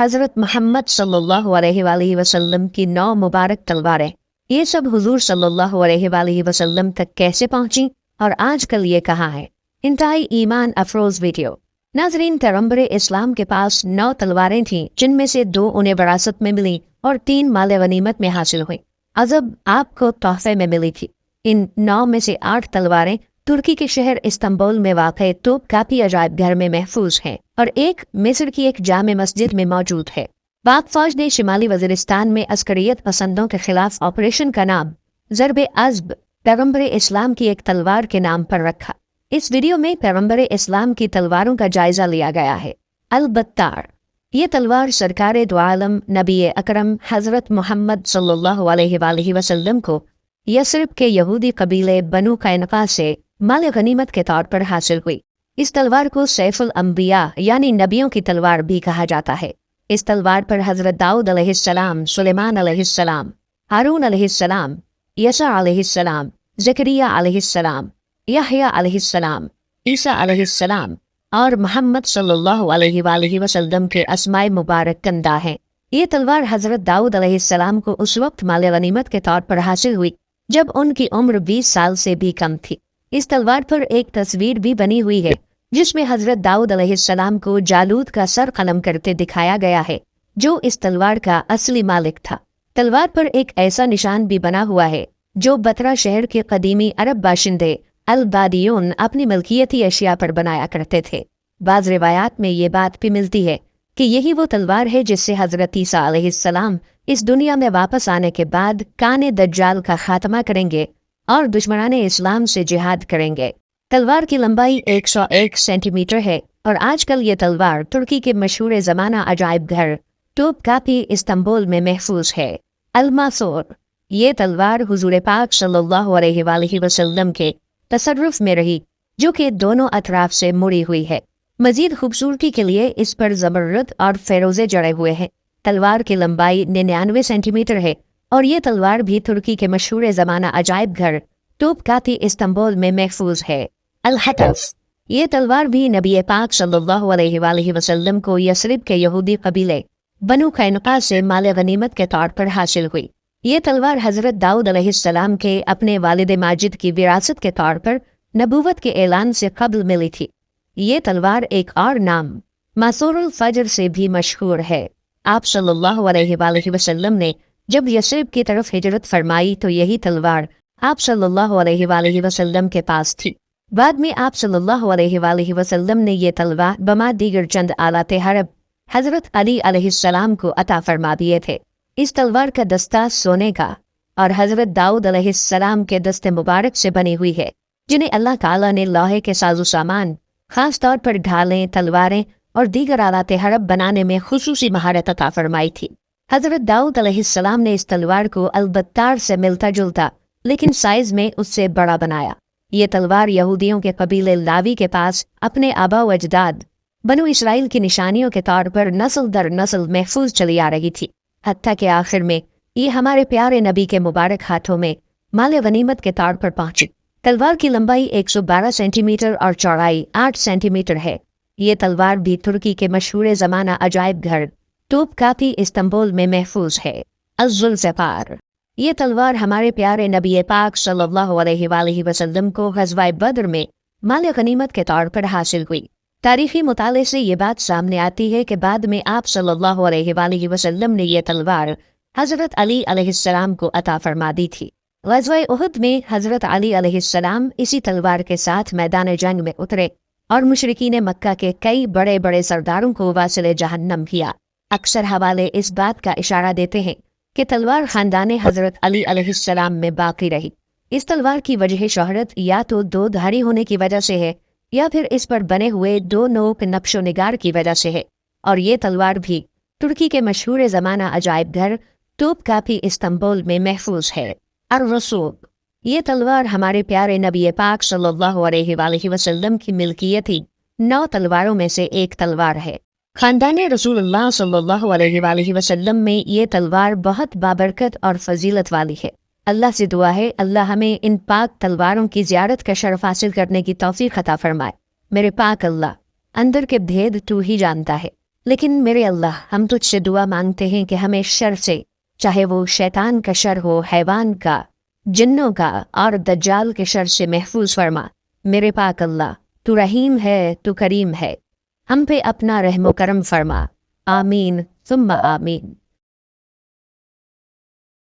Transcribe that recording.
हज़रत मोहम्मद सल्लल्लाहु अलैहि वसल्लम की 9 मुबारक तलवारें, ये सब हुजूर सल्लल्लाहु अलैहि वसल्लम तक कैसे पहुंची और आजकल ये कहाँ है। इंतहाई ईमान अफरोज वीडियो। नाजरीन, पैगंबर इस्लाम के पास 9 तलवारें थीं, जिनमें से 2 उन्हें विरासत में मिली और 3 माल गनीमत में हासिल हुई। अजब आपको तोहफे में मिली थी। इन 9 में से 8 तलवारें तुर्की के शहर इस्तांबुल में वाक़ तोपकापी अजायब घर में महफूज हैं और एक मिस्र की एक जामे मस्जिद में मौजूद है। पाक फौज ने शिमाली वज़ीरिस्तान में अस्करियत पसंदों के खिलाफ ऑपरेशन का नाम ज़रब अज़ब पैगंबर इस्लाम की एक तलवार के नाम पर रखा। इस वीडियो में पैगंबर इस्लाम की तलवारों का जायजा लिया गया है। अल-बत्तार, ये तलवार सरकार दो आलम नबी अकरम हज़रत मोहम्मद सल्लल्लाहु अलैहि वसल्लम को यसरिब के यहूदी कबीले बनु कैनुका से माल गनीमत के तौर पर हासिल हुई। इस तलवार को सैफुल अंबिया यानी नबियों की तलवार भी कहा जाता है। इस तलवार पर हज़रत दाऊद अलैहिस्सलाम, सुलेमान अलैहिस्सलाम, हारून अलैहिस्सलाम, यसा अलैहिस्सलाम, ज़करिया अलैहिस्सलाम, यहया अलैहिस्सलाम, ईसा अलैहिस्सलाम और मोहम्मद सल्लल्लाहु अलैहि वसल्लम के अस्माए मुबारक कंदा हैं। ये तलवार हज़रत दाऊद अलैहिस्सलाम को उस वक्त माल गनीमत के तौर पर हासिल हुई जब उनकी उम्र 20 साल से भी कम थी। इस तलवार पर एक तस्वीर भी बनी हुई है जिसमें हज़रत दाऊद अलैहिस्सलाम को जालूत का सर कलम करते दिखाया गया है, जो इस तलवार का असली मालिक था। तलवार पर एक ऐसा निशान भी बना हुआ है जो बतरा शहर के कदीमी अरब बाशिंदे अल-बादियून अपनी मलकियती अशिया पर बनाया करते थे। बाज़ रिवायात में ये बात भी मिलती है कि यही वो तलवार है जिससे हज़रत ईसा अलैहिस्सलाम इस दुनिया में वापस आने के बाद काने दज्जाल का खात्मा करेंगे और दुश्मनाने इस्लाम से जिहाद करेंगे। तलवार की लंबाई 101 सेंटीमीटर है और आजकल ये तलवार तुर्की के मशहूर ज़माना अजायब घर तोपकापी इस्तांबुल में महफूज है। अल-मासूर, ये तलवार हुजूर पाक सल्लल्लाहु अलैहि वसल्लम के तसर्रुफ में रही, जो कि दोनों अतराफ से मुड़ी हुई है। मजीद खूबसूरती के लिए इस पर ज़बरदस्त और फेरोज़े जड़े हुए हैं। तलवार की लंबाई 99 सेंटीमीटर है और ये तलवार भी तुर्की के मशहूर ज़माना अजायब घर तोपकापी इस्तांबुल में महफूज है। अल-हतफ, ये तलवार भी नबी पाक सल्लल्लाहु अलैहि वसल्लम को यसरिब के यहूदी कबीले बनु कैनुका से माल गनीमत के तौर पर हासिल हुई। ये तलवार हज़रत दाऊद अलैहिस्सलाम के अपने वालिद माजिद की विरासत के तौर पर नबूवत के ऐलान से कबल मिली थी। ये तलवार एक और नाम मासूरुल फजर से भी मशहूर है। आप सल्लल्लाहु अलैहि वसल्लम ने जब यसरिब की तरफ हिजरत फरमाई तो यही तलवार आप सल्लल्लाहु अलैहि वसल्लम के पास थी। बाद में आप सल्लल्लाहु अलैहि वसल्लम ने ये तलवार बमा दीगर चंद आलाते हरब हज़रत अली अलैहिस्सलाम को अता फरमा दिए थे। इस तलवार का दस्ता सोने का और हज़रत दाऊद अलैहिस्सलाम के दस्ते मुबारक से बनी हुई है, जिन्हें अल्लाह ताला ने लोहे के साजो सामान, खास तौर पर ढालें, तलवारें और दीगर आलाते हरब बनाने में खुसूसी महारत अता फरमाई थी। हज़रत दाऊद अलैहिस्सलाम ने इस तलवार को अल-बत्तार से मिलता जुलता लेकिन साइज में उससे बड़ा बनाया। ये तलवार यहूदियों के कबीले लावी के पास अपने आबा व अजदाद बनु इसराइल की निशानियों के तौर पर नस्ल दर नस्ल महफूज चली आ रही थी। हत्ता के आखिर में ये हमारे प्यारे नबी के मुबारक हाथों में माल गनीमत के तौर पर पहुंची। तलवार की लंबाई 112 सेंटीमीटर और चौड़ाई 8 सेंटीमीटर है। ये तलवार भी तुर्की के मशहूर ज़माना अजायब घर तोपकापी इस्तांबुल में महफूज है। अज़-ज़ुल्फ़िकार, ये तलवार हमारे प्यारे नबी पाक सल्लल्लाहु अलैहि वसल्लम को ग़ज़वाए बद्र में माल गनीमत के तौर पर हासिल हुई। तारीख़ी मुताले से ये बात सामने आती है कि बाद में आप सल्लल्लाहु अलैहि वसल्लम ने यह तलवार हज़रत अली अलैहिस्सलाम को अता फरमा दी थी। ग़ज़वाए उहद में हज़रत अली अलैहिस्सलाम इसी तलवार के साथ मैदान जंग में उतरे और मुशरिकीन मक्का के कई बड़े बड़े सरदारों को वासिले जहन्नम किया। अक्सर हवाले इस बात का इशारा देते हैं कि तलवार ख़ानदान हज़रत अली अलैहिस्सलाम में बाकी रही। इस तलवार की वजह शोहरत या तो दो धारी होने की वजह से है या फिर इस पर बने हुए 2 नोक नक्शो निगार की वजह से है। और ये तलवार भी तुर्की के मशहूर ज़माना अजायब घर तोपकापी इस्तांबुल में महफूज है। अर-रसूब, ये तलवार हमारे प्यारे नबी पाक सल्लल्लाहु अलैहि वसल्लम की मिल्कियत थी। 9 तलवारों में से एक तलवार है। खानदान रसूलुल्लाह सल्लल्लाहु अलैहि वसल्लम में ये तलवार बहुत बाबरकत और फजीलत वाली है। अल्लाह से दुआ है अल्लाह हमें इन पाक तलवारों की ज़ियारत का शर्फ हासिल करने की तौफीक अता फरमाए। मेरे पाक अल्लाह, अंदर के भेद तू ही जानता है। لیکن میرے اللہ ہم تجھ سے دعا مانگتے ہیں کہ ہمیں شر سے، چاہے وہ شیطان کا شر ہو، حیوان کا، جنوں کا اور دجال کے شر سے محفوظ فرما۔ میرے پاک اللہ، تو رحیم ہے، تو کریم ہے، ہم پہ اپنا رحم و کرم فرما۔ آمین ثم آمین۔